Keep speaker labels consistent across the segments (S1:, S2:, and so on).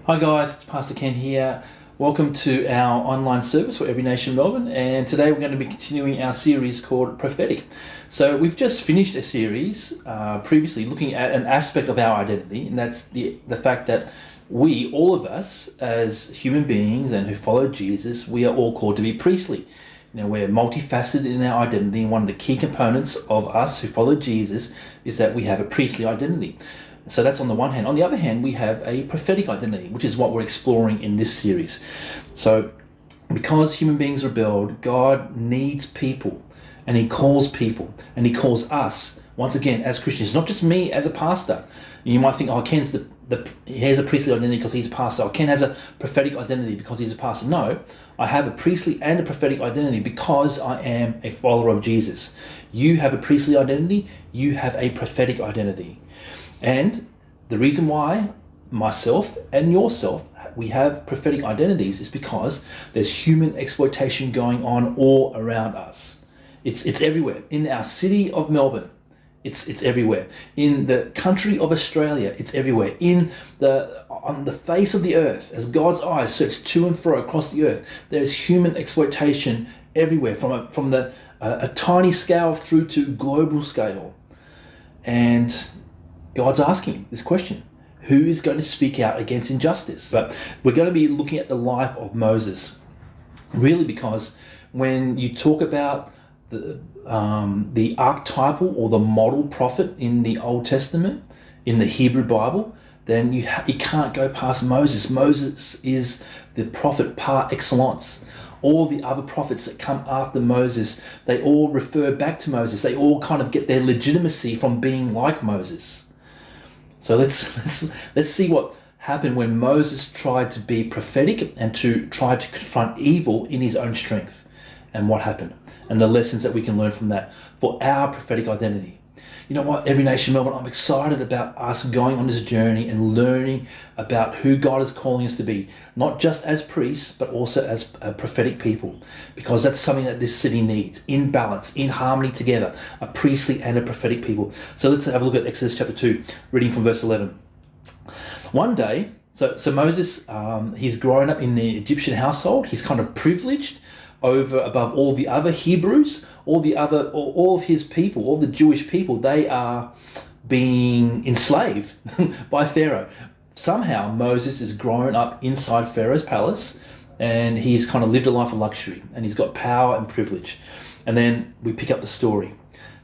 S1: Hi guys, it's Pastor Ken here. Welcome to our online service for Every Nation Melbourne, and today we're going to be continuing our series called Prophetic. So we've just finished a series previously looking at an aspect of our identity, and that's the fact that we, all of us as human beings and who follow Jesus, we are all called to be priestly. You know, we're multifaceted in our identity, and one of the key components of us who follow Jesus is that we have a priestly identity. So that's on the one hand. On the other hand, we have a prophetic identity, which is what we're exploring in this series. So because human beings rebelled, God needs people, and he calls us once again as Christians, not just me as a pastor. You might think, oh, Ken's he has a priestly identity because he's a pastor. Or Ken has a prophetic identity because he's a pastor. No, I have a priestly and a prophetic identity because I am a follower of Jesus. You have a priestly identity, you have a prophetic identity. And the reason why myself and yourself, we have prophetic identities is because there's human exploitation going on all around us. It's everywhere. In our city of Melbourne, it's everywhere. In the country of Australia, it's everywhere. On the face of the earth, as God's eyes search to and fro across the earth, there's human exploitation everywhere, from a tiny scale through to global scale. And God's asking this question: who is going to speak out against injustice? But we're going to be looking at the life of Moses, really, because when you talk about the archetypal or the model prophet in the Old Testament, in the Hebrew Bible, then you can't go past Moses. Moses is the prophet par excellence. All the other prophets that come after Moses, they all refer back to Moses. They all kind of get their legitimacy from being like Moses. So let's see what happened when Moses tried to be prophetic and to try to confront evil in his own strength, and what happened, and the lessons that we can learn from that for our prophetic identity. You know what, Every Nation Melbourne, I'm excited about us going on this journey and learning about who God is calling us to be, not just as priests, but also as prophetic people, because that's something that this city needs, in balance, in harmony together, a priestly and a prophetic people. So let's have a look at Exodus chapter 2, reading from verse 11. One day, so Moses, he's grown up in the Egyptian household. He's kind of privileged above all the other Hebrews, all of his people, all the Jewish people. They are being enslaved by Pharaoh. Somehow Moses has grown up inside Pharaoh's palace, and he's kind of lived a life of luxury, and he's got power and privilege. And then we pick up the story.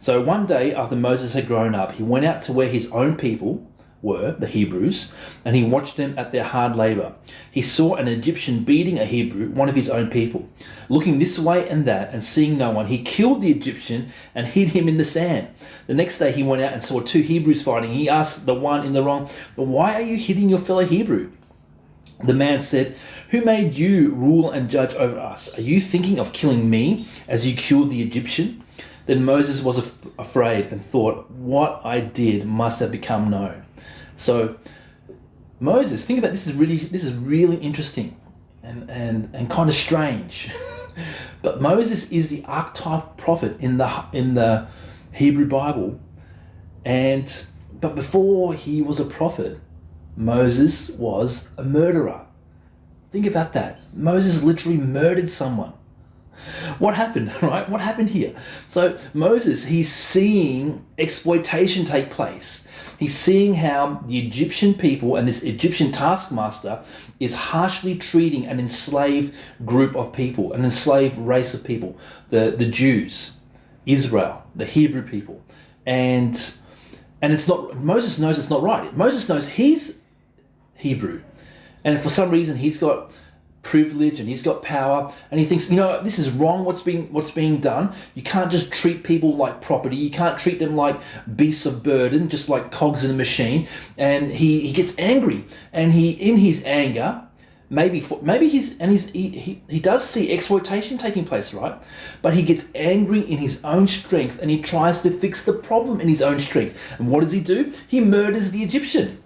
S1: So one day after Moses had grown up, he went out to where his own people were, the Hebrews, and he watched them at their hard labor. He saw an Egyptian beating a Hebrew, one of his own people. Looking this way and that and seeing no one, he killed the Egyptian and hid him in the sand. The next day he went out and saw two Hebrews fighting. He asked the one in the wrong, "But why are you hitting your fellow Hebrew?" The man said, "Who made you rule and judge over us? Are you thinking of killing me as you killed the Egyptian?" Then Moses was afraid and thought, "What I did must have become known." So Moses, think about this, is really interesting and kind of strange. But Moses is the archetypal prophet in the Hebrew Bible, but before he was a prophet, Moses was a murderer. Think about that. Moses literally murdered someone. What happened, right? What happened here? So Moses, he's seeing exploitation take place. He's seeing how the Egyptian people and this Egyptian taskmaster is harshly treating an enslaved group of people, an enslaved race of people, the Jews, Israel, the Hebrew people. And it's not, Moses knows it's not right. Moses knows he's Hebrew. And for some reason he's got privilege and he's got power, and he thinks, this is wrong, what's being done. You can't just treat people like property. You can't treat them like beasts of burden, just like cogs in a machine. And he gets angry, and in his anger, he does see exploitation taking place, right? But he gets angry in his own strength, and he tries to fix the problem in his own strength. And what does he do? He murders the Egyptian.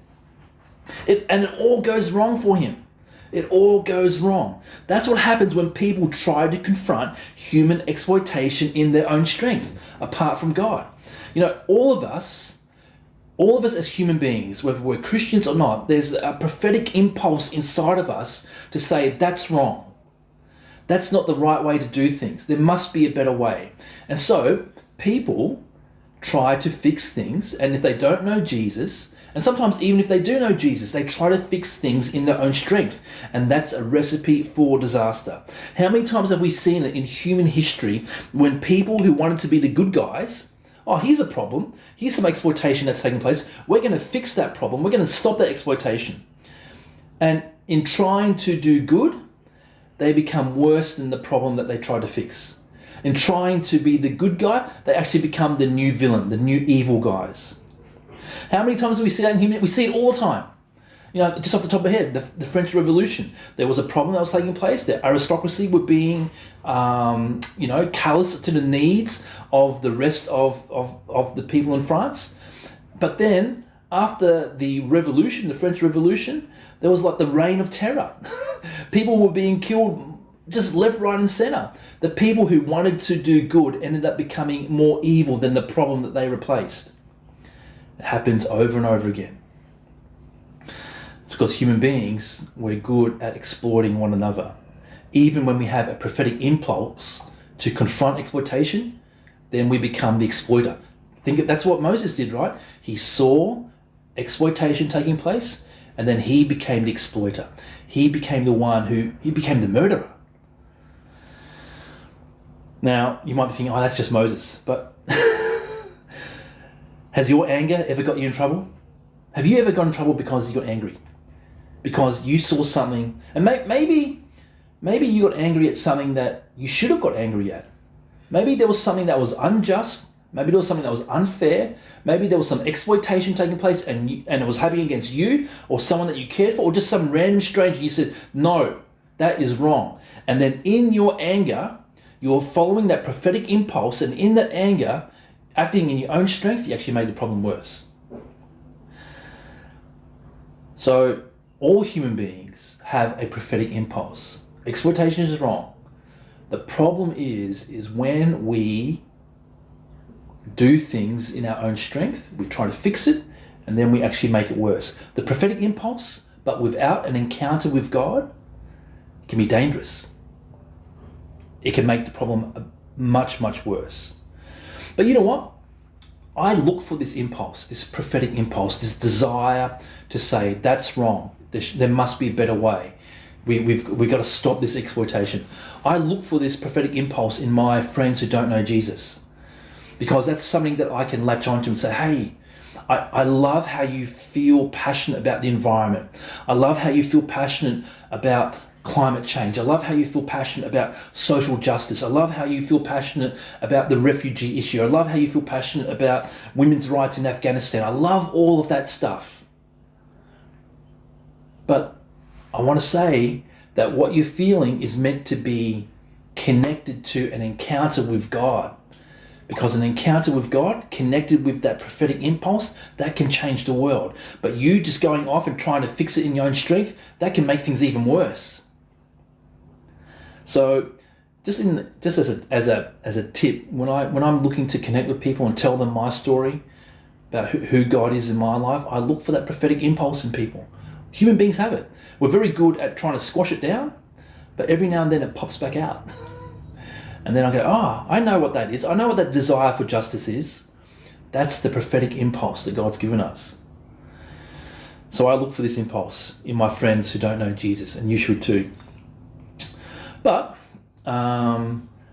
S1: And it all goes wrong for him. It all goes wrong. That's what happens when people try to confront human exploitation in their own strength, apart from God. All of us all of us as human beings, whether we're Christians or not, there's a prophetic impulse inside of us to say, that's wrong. That's not the right way to do things. There must be a better way. And so people try to fix things, and if they don't know Jesus, and sometimes even if they do know Jesus, they try to fix things in their own strength, and that's a recipe for disaster. How many times have we seen it in human history when people who wanted to be the good guys, oh, here's a problem, here's some exploitation that's taking place, we're going to fix that problem, we're going to stop that exploitation. And in trying to do good, they become worse than the problem that they tried to fix. In trying to be the good guy, they actually become the new villain, the new evil guys. How many times do we see that in human? We see it all the time. You know, just off the top of my head, the French Revolution. There was a problem that was taking place. The aristocracy were being, callous to the needs of the rest of the people in France. But then, after the revolution, the French Revolution, there was like the reign of terror. People were being killed just left, right, and center. The people who wanted to do good ended up becoming more evil than the problem that they replaced. It happens over and over again. It's because human beings, we're good at exploiting one another. Even when we have a prophetic impulse to confront exploitation, then we become the exploiter. That's what Moses did, right? He saw exploitation taking place, and then he became the exploiter. He became the murderer. Now, you might be thinking, oh, that's just Moses. But has your anger ever got you in trouble? Have you ever got in trouble because you got angry? Because you saw something, and maybe you got angry at something that you should have got angry at. Maybe there was something that was unjust. Maybe there was something that was unfair. Maybe there was some exploitation taking place and it was happening against you or someone that you cared for, or just some random stranger. You said, no, that is wrong. And then in your anger, you're following that prophetic impulse, and in that anger, acting in your own strength, you actually made the problem worse. So all human beings have a prophetic impulse. Exploitation is wrong. The problem is when we do things in our own strength, we try to fix it, and then we actually make it worse. The prophetic impulse, but without an encounter with God, can be dangerous. It can make the problem much, much worse. But you know what? I look for this impulse, this prophetic impulse, this desire to say, that's wrong. There must be a better way. We've got to stop this exploitation. I look for this prophetic impulse in my friends who don't know Jesus, because that's something that I can latch onto and say, hey, I love how you feel passionate about the environment. I love how you feel passionate about climate change. I love how you feel passionate about social justice. I love how you feel passionate about the refugee issue. I love how you feel passionate about women's rights in Afghanistan. I love all of that stuff. But I want to say that what you're feeling is meant to be connected to an encounter with God. Because an encounter with God, connected with that prophetic impulse, that can change the world. But you just going off and trying to fix it in your own strength, that can make things even worse. So, just as a tip, when I'm looking to connect with people and tell them my story about who God is in my life, I look for that prophetic impulse in people. Human beings have it. We're very good at trying to squash it down, but every now and then it pops back out. And then I go, oh, I know what that is. I know what that desire for justice is. That's the prophetic impulse that God's given us. So I look for this impulse in my friends who don't know Jesus, and you should too. But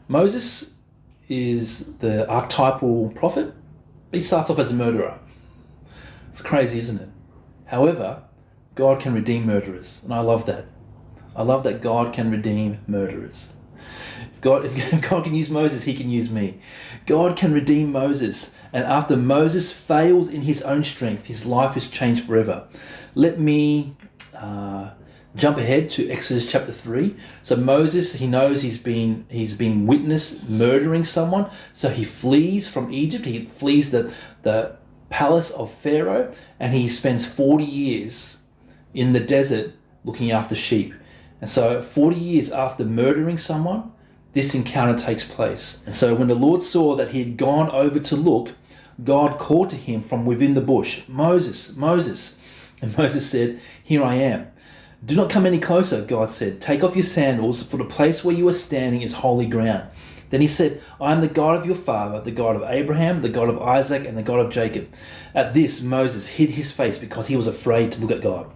S1: Moses is the archetypal prophet. He starts off as a murderer. It's crazy, isn't it? However, God can redeem murderers, and I love that. I love that God can redeem murderers. If God can use Moses, he can use me. God can redeem Moses. And after Moses fails in his own strength, his life is changed forever. Let me jump ahead to Exodus chapter 3. So Moses, he knows he's been witnessed murdering someone. So he flees from Egypt. He flees the palace of Pharaoh. And he spends 40 years in the desert looking after sheep. And so 40 years after murdering someone, this encounter takes place. And so when the Lord saw that he had gone over to look, God called to him from within the bush, "Moses, Moses." And Moses said, "Here I am." "Do not come any closer," God said. "Take off your sandals, for the place where you are standing is holy ground." Then he said, "I am the God of your father, the God of Abraham, the God of Isaac, and the God of Jacob." At this, Moses hid his face because he was afraid to look at God.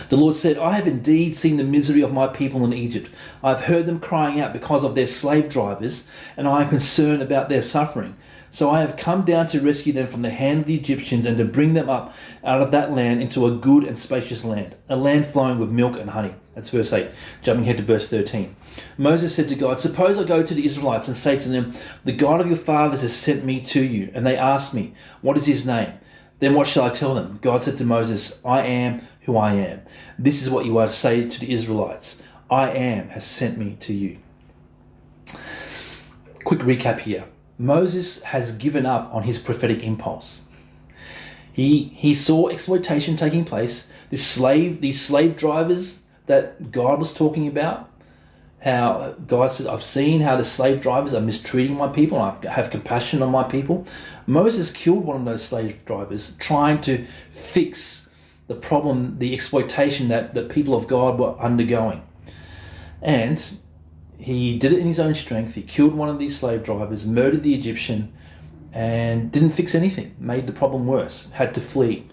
S1: The Lord said, "I have indeed seen the misery of my people in Egypt. I have heard them crying out because of their slave drivers, and I am concerned about their suffering. So I have come down to rescue them from the hand of the Egyptians and to bring them up out of that land into a good and spacious land, a land flowing with milk and honey." That's verse 8. Jumping ahead to verse 13. Moses said to God, "Suppose I go to the Israelites and say to them, 'The God of your fathers has sent me to you,' and they ask me, 'What is his name?' Then what shall I tell them?" God said to Moses, "I am who I am. This is what you are to say to the Israelites. I am has sent me to you." Quick recap here. Moses has given up on his prophetic impulse. He saw exploitation taking place. These slave drivers that God was talking about, how God says, "I've seen how the slave drivers are mistreating my people. I have compassion on my people." Moses killed one of those slave drivers, trying to fix the problem, the exploitation that the people of God were undergoing. And he did it in his own strength. He killed one of these slave drivers, murdered the Egyptian, and didn't fix anything, made the problem worse, had to flee.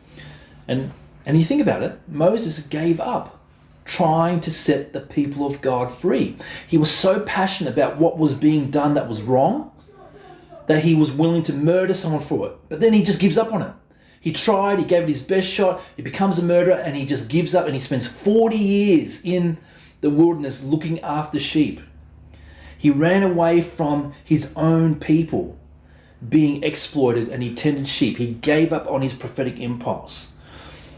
S1: And you think about it, Moses gave up trying to set the people of God free. He was so passionate about what was being done that was wrong that he was willing to murder someone for it. But then he just gives up on it. He tried, he gave it his best shot, he becomes a murderer, and he just gives up, and he spends 40 years in the wilderness looking after sheep. He ran away from his own people being exploited, and he tended sheep. He gave up on his prophetic impulse.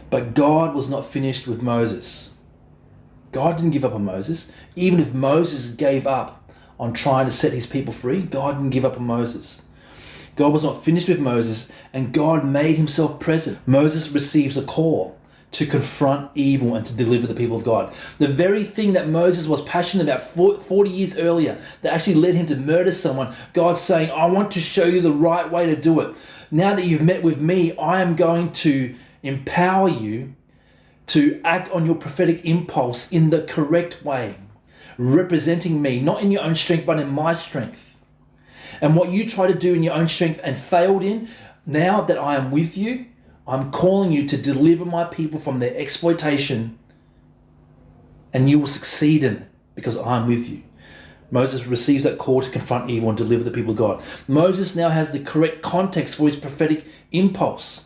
S1: But God was not finished with Moses. God didn't give up on Moses. Even if Moses gave up on trying to set his people free, God didn't give up on Moses. God was not finished with Moses, and God made himself present. Moses receives a call to confront evil and to deliver the people of God. The very thing that Moses was passionate about 40 years earlier that actually led him to murder someone, God's saying, "I want to show you the right way to do it. Now that you've met with me, I am going to empower you to act on your prophetic impulse in the correct way, representing me, not in your own strength, but in my strength. And what you try to do in your own strength and failed in, now that I am with you, I'm calling you to deliver my people from their exploitation, and you will succeed in it because I'm with you." Moses receives that call to confront evil and deliver the people of God. Moses now has the correct context for his prophetic impulse.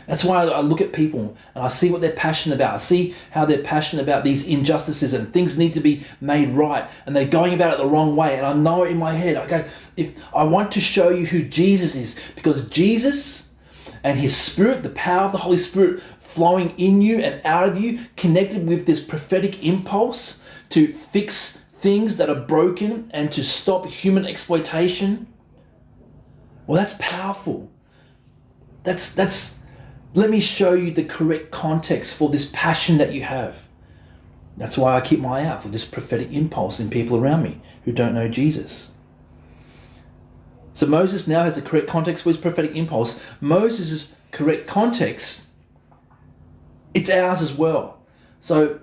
S1: That's why I look at people and I see what they're passionate about. I see how they're passionate about these injustices and things need to be made right, and they're going about it the wrong way. And I know it in my head. Okay, if I want to show you who Jesus is, because Jesus and his Spirit, the power of the Holy Spirit flowing in you and out of you, connected with this prophetic impulse to fix things that are broken and to stop human exploitation. Well, that's powerful. Let me show you the correct context for this passion that you have. That's why I keep my eye out for this prophetic impulse in people around me who don't know Jesus. So Moses now has the correct context for his prophetic impulse. Moses' correct context, it's ours as well. So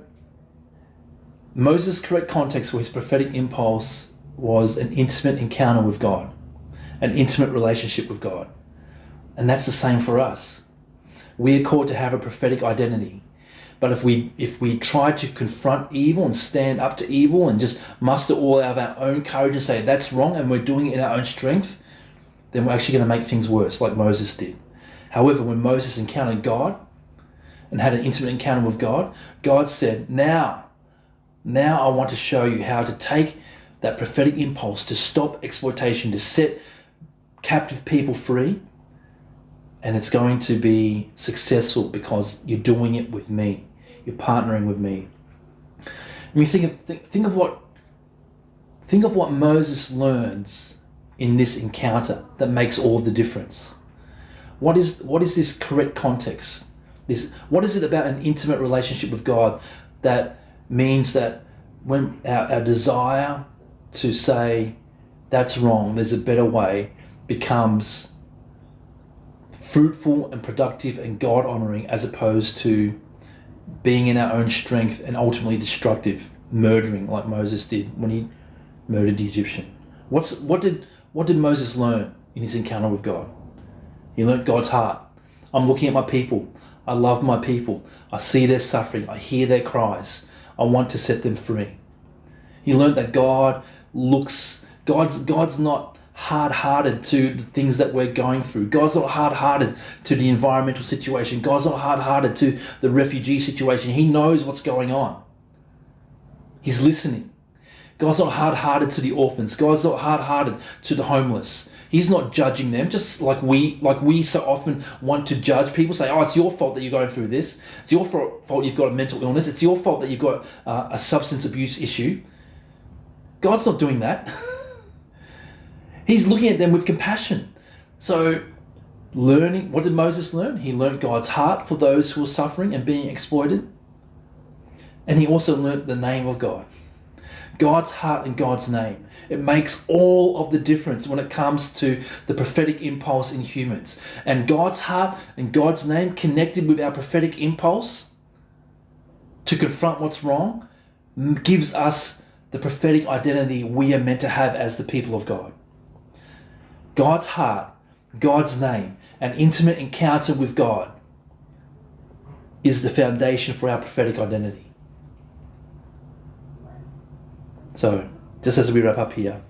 S1: Moses' correct context for his prophetic impulse was an intimate encounter with God, an intimate relationship with God. And that's the same for us. We are called to have a prophetic identity. But if we try to confront evil and stand up to evil and just muster all out of our own courage and say that's wrong and we're doing it in our own strength, then we're actually going to make things worse, like Moses did. However, when Moses encountered God and had an intimate encounter with God, God said, now I want to show you how to take that prophetic impulse to stop exploitation, to set captive people free. And it's going to be successful because you're doing it with me. You're partnering with me. I mean, think of what Moses learns in this encounter that makes all of the difference. What is this correct context? What is it about an intimate relationship with God that means that when our desire to say that's wrong, there's a better way, becomes fruitful and productive and God-honoring, as opposed to being in our own strength and ultimately destructive, murdering like Moses did when he murdered the Egyptian. What did Moses learn in his encounter with God? He learned God's heart. I'm looking at my people. I love my people. I see their suffering. I hear their cries. I want to set them free. He learned that God's not hard-hearted to the things that we're going through. God's not hard-hearted to the environmental situation. God's not hard-hearted to the refugee situation. He knows what's going on. He's listening. God's not hard-hearted to the orphans. God's not hard-hearted to the homeless. He's not judging them, just like we so often want to judge people. Say, oh, it's your fault that you're going through this. It's your fault you've got a mental illness. It's your fault that you've got a substance abuse issue. God's not doing that. He's looking at them with compassion. So what did Moses learn? He learned God's heart for those who are suffering and being exploited. And he also learned the name of God. God's heart and God's name. It makes all of the difference when it comes to the prophetic impulse in humans. And God's heart and God's name connected with our prophetic impulse to confront what's wrong gives us the prophetic identity we are meant to have as the people of God. God's heart, God's name, an intimate encounter with God is the foundation for our prophetic identity. So, just as we wrap up here,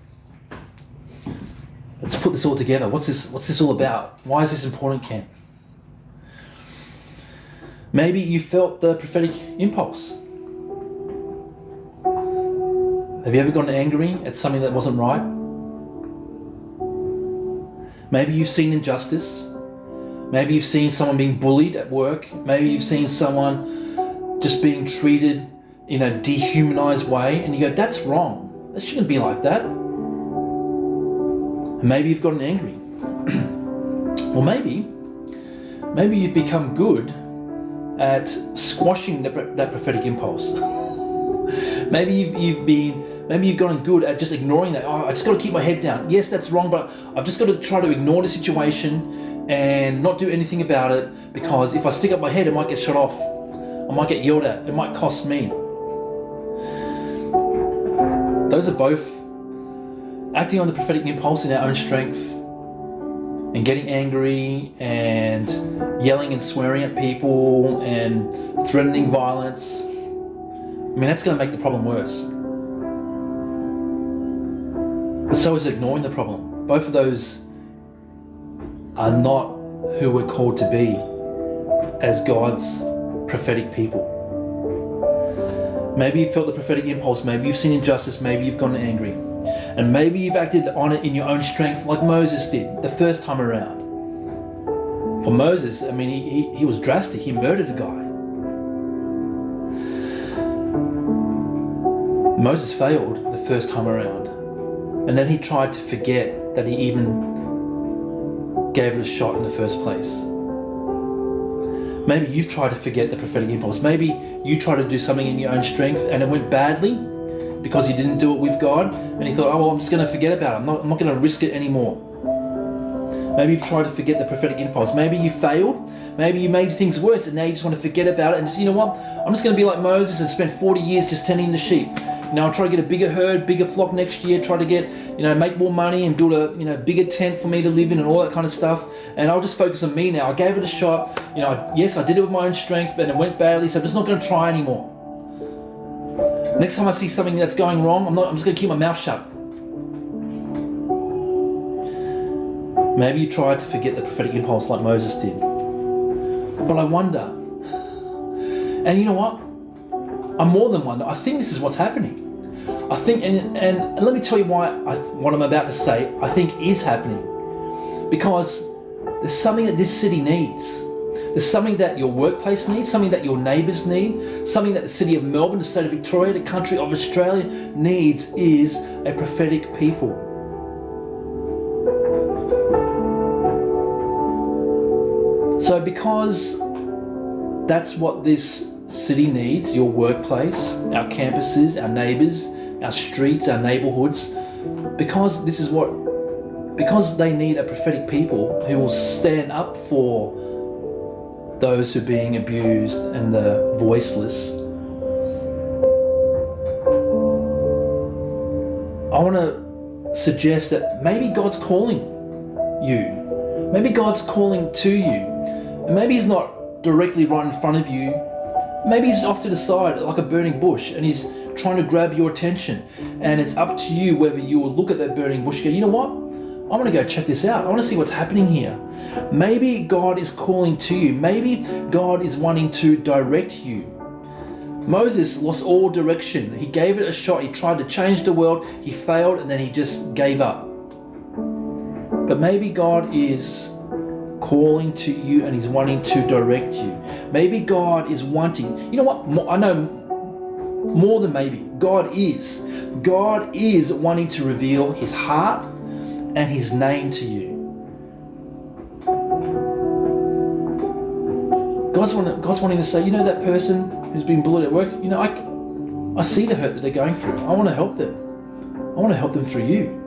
S1: let's put this all together. What's this all about? Why is this important, Ken? Maybe you felt the prophetic impulse. Have you ever gotten angry at something that wasn't right? Maybe you've seen injustice. Maybe you've seen someone being bullied at work. Maybe you've seen someone just being treated in a dehumanized way, and you go, that's wrong. That shouldn't be like that. And maybe you've gotten angry. Or maybe you've become good at squashing that prophetic impulse. Maybe you've gotten good at just ignoring that. Oh, I just got to keep my head down. Yes, that's wrong, but I've just got to try to ignore the situation and not do anything about it, because if I stick up my head, it might get shut off. I might get yelled at. It might cost me. Those are both acting on the prophetic impulse in our own strength and getting angry and yelling and swearing at people and threatening violence. I mean, that's going to make the problem worse. But so is ignoring the problem. Both of those are not who we're called to be as God's prophetic people. Maybe you felt the prophetic impulse, maybe you've seen injustice, maybe you've gotten angry. And maybe you've acted on it in your own strength like Moses did the first time around. For Moses, I mean, he was drastic, he murdered a guy. Moses failed the first time around. And then he tried to forget that he even gave it a shot in the first place. Maybe you've tried to forget the prophetic impulse. Maybe you tried to do something in your own strength and it went badly because you didn't do it with God, and you thought, oh, well, I'm just going to forget about it. I'm not going to risk it anymore. Maybe you've tried to forget the prophetic impulse. Maybe you failed. Maybe you made things worse and now you just want to forget about it and just, you know what? I'm just going to be like Moses and spend 40 years just tending the sheep. I'll try to get a bigger herd, bigger flock next year, try to get, make more money and build a, bigger tent for me to live in and all that kind of stuff. And I'll just focus on me now. I gave it a shot. Yes, I did it with my own strength, but it went badly, so I'm just not going to try anymore. Next time I see something that's going wrong, I'm just going to keep my mouth shut. Maybe you tried to forget the prophetic impulse like Moses did. But I wonder, and you know what? I more than wonder, I think this is what's happening. I think, and let me tell you why what I'm about to say, I think is happening. Because there's something that this city needs. There's something that your workplace needs, something that your neighbours need, something that the city of Melbourne, the state of Victoria, the country of Australia needs is a prophetic people. So because that's what this city needs, your workplace, our campuses, our neighbours, our streets, our neighbourhoods, because this is what because they need a prophetic people who will stand up for those who are being abused and the voiceless. I want to suggest that maybe God's calling you. Maybe God's calling to you. And maybe He's not directly right in front of you. Maybe He's off to the side like a burning bush and He's trying to grab your attention. And it's up to you whether you will look at that burning bush and go, you know what? I want to go check this out. I want to see what's happening here. Maybe God is calling to you. Maybe God is wanting to direct you. Moses lost all direction. He gave it a shot. He tried to change the world. He failed and then he just gave up. But maybe God is calling to you and He's wanting to direct you. Maybe God is wanting, you know what? I know more than maybe. God is wanting to reveal His heart and His name to you. God's wanting to say, you know that person who's been bullied at work, you know, I see the hurt that they're going through. I want to help them. I want to help them through you.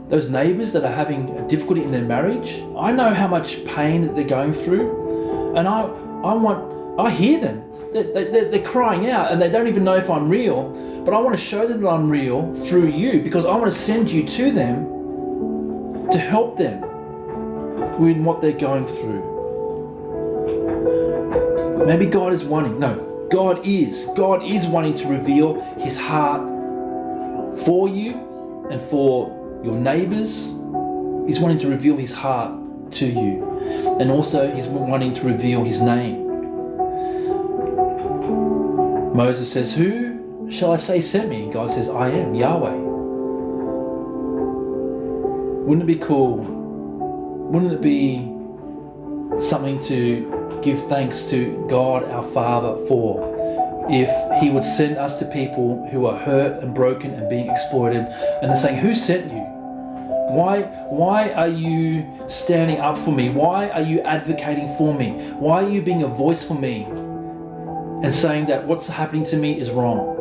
S1: Those neighbours that are having a difficulty in their marriage, I know how much pain that they're going through, and I hear them. They're crying out and they don't even know if I'm real, but I want to show them that I'm real through you, because I want to send you to them to help them with what they're going through. Maybe God is wanting to reveal His heart for you and for your neighbours. He's wanting to reveal His heart to you, and also He's wanting to reveal His name. Moses says, who shall I say sent me? And God says, I am Yahweh. Wouldn't it be cool? Wouldn't it be something to give thanks to God our Father for, if He would send us to people who are hurt and broken and being exploited, and they're saying, who sent you? Why are you standing up for me? Why are you advocating for me? Why are you being a voice for me and saying that what's happening to me is wrong?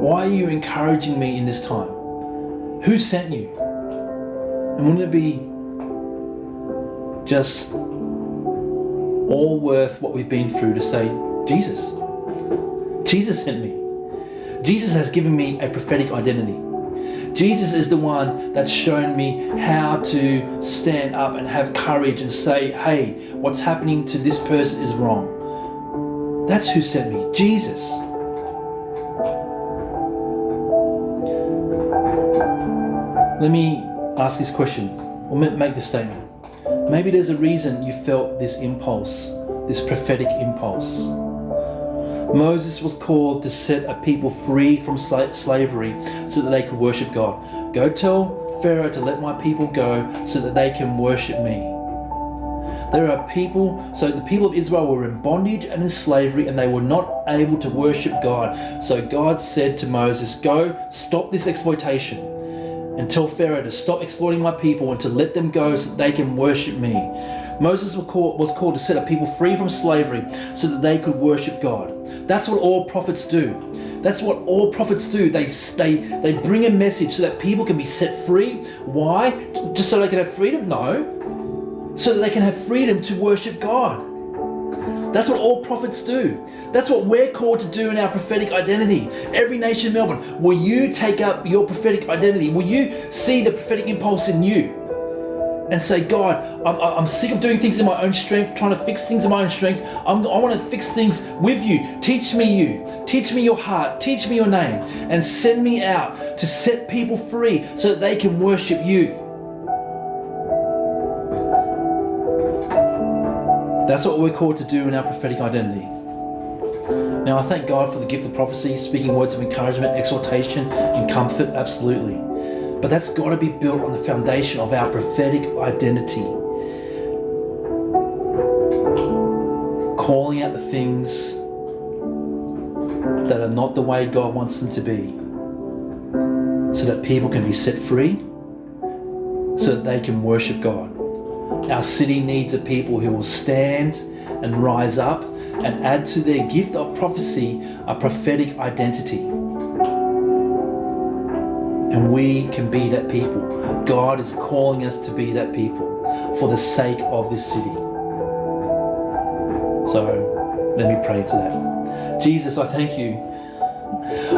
S1: Why are you encouraging me in this time? Who sent you? And wouldn't it be just all worth what we've been through to say, Jesus sent me. Jesus has given me a prophetic identity. Jesus is the one that's shown me how to stand up and have courage and say, hey, what's happening to this person is wrong. That's who sent me, Jesus. Let me ask this question, or make this statement. Maybe there's a reason you felt this impulse, this prophetic impulse. Moses was called to set a people free from slavery so that they could worship God. Go tell Pharaoh to let my people go so that they can worship me. The people of Israel were in bondage and in slavery, and they were not able to worship God. So God said to Moses, go stop this exploitation and tell Pharaoh to stop exploiting my people and to let them go so that they can worship me. Moses was called to set a people free from slavery so that they could worship God. That's what all prophets do. That's what all prophets do. They bring a message so that people can be set free. Why? Just so they can have freedom? No. So that they can have freedom to worship God. That's what all prophets do. That's what we're called to do in our prophetic identity. Every Nation Melbourne, will you take up your prophetic identity? Will you see the prophetic impulse in you and say, God, I'm sick of doing things in my own strength, trying to fix things in my own strength. I want to fix things with you. Teach me you. Teach me your heart. Teach me your name. And send me out to set people free so that they can worship you. That's what we're called to do in our prophetic identity. Now, I thank God for the gift of prophecy, speaking words of encouragement, exhortation, and comfort, absolutely. But that's got to be built on the foundation of our prophetic identity. Calling out the things that are not the way God wants them to be, so that people can be set free, so that they can worship God. Our city needs a people who will stand and rise up and add to their gift of prophecy a prophetic identity. And we can be that people. God is calling us to be that people for the sake of this city. So let me pray to that. Jesus, I thank you.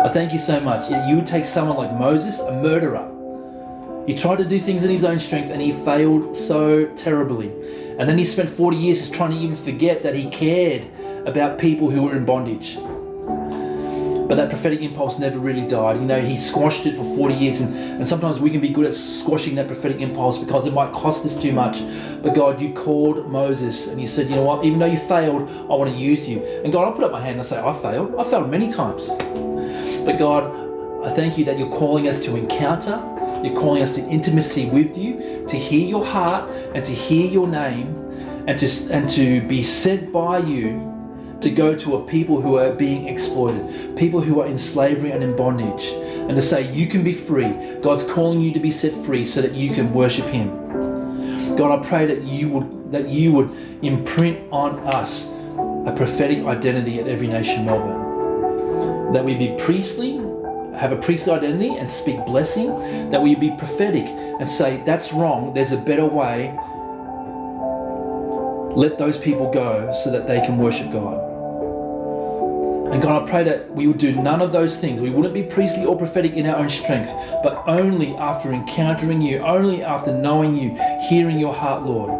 S1: I thank you so much. Yeah, you would take someone like Moses, a murderer. He tried to do things in his own strength and he failed so terribly. And then he spent 40 years just trying to even forget that he cared about people who were in bondage. But that prophetic impulse never really died. You know, he squashed it for 40 years, and sometimes we can be good at squashing that prophetic impulse because it might cost us too much. But God, you called Moses and you said, you know what, even though you failed, I want to use you. And God, I'll put up my hand and say, I failed. I failed many times. But God, I thank you that you're calling us to encounter, you're calling us to intimacy with you, to hear your heart and to hear your name, and to be sent by you to go to a people who are being exploited, people who are in slavery and in bondage, and to say you can be free. God's calling you to be set free so that you can worship him. God, I pray that you would imprint on us a prophetic identity at Every Nation Melbourne. That we be priestly, have a priestly identity and speak blessing, that we be prophetic and say that's wrong, there's a better way. Let those people go so that they can worship God. And God, I pray that we would do none of those things. We wouldn't be priestly or prophetic in our own strength, but only after encountering you, only after knowing you, hearing your heart, Lord.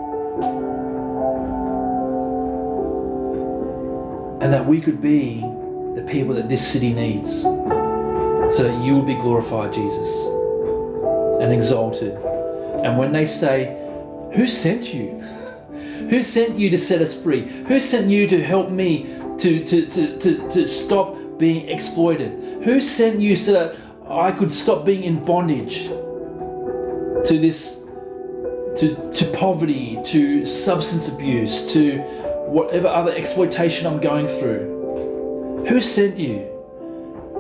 S1: And that we could be the people that this city needs, so that you would be glorified, Jesus, and exalted. And when they say, who sent you? Who sent you to set us free? Who sent you to help me to stop being exploited? Who sent you so that I could stop being in bondage to this, to poverty, to substance abuse, to whatever other exploitation I'm going through? Who sent you?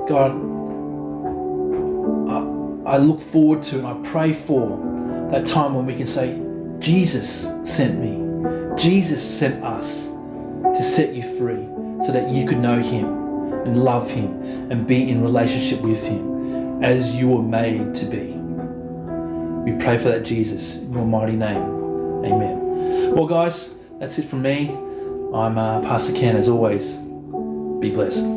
S1: God, I look forward to and I pray for that time when we can say, Jesus sent me. Jesus sent us to set you free so that you could know him and love him and be in relationship with him as you were made to be. We pray for that, Jesus, in your mighty name. Amen. Well, guys, that's it from me. I'm Pastor Ken, as always. Be blessed.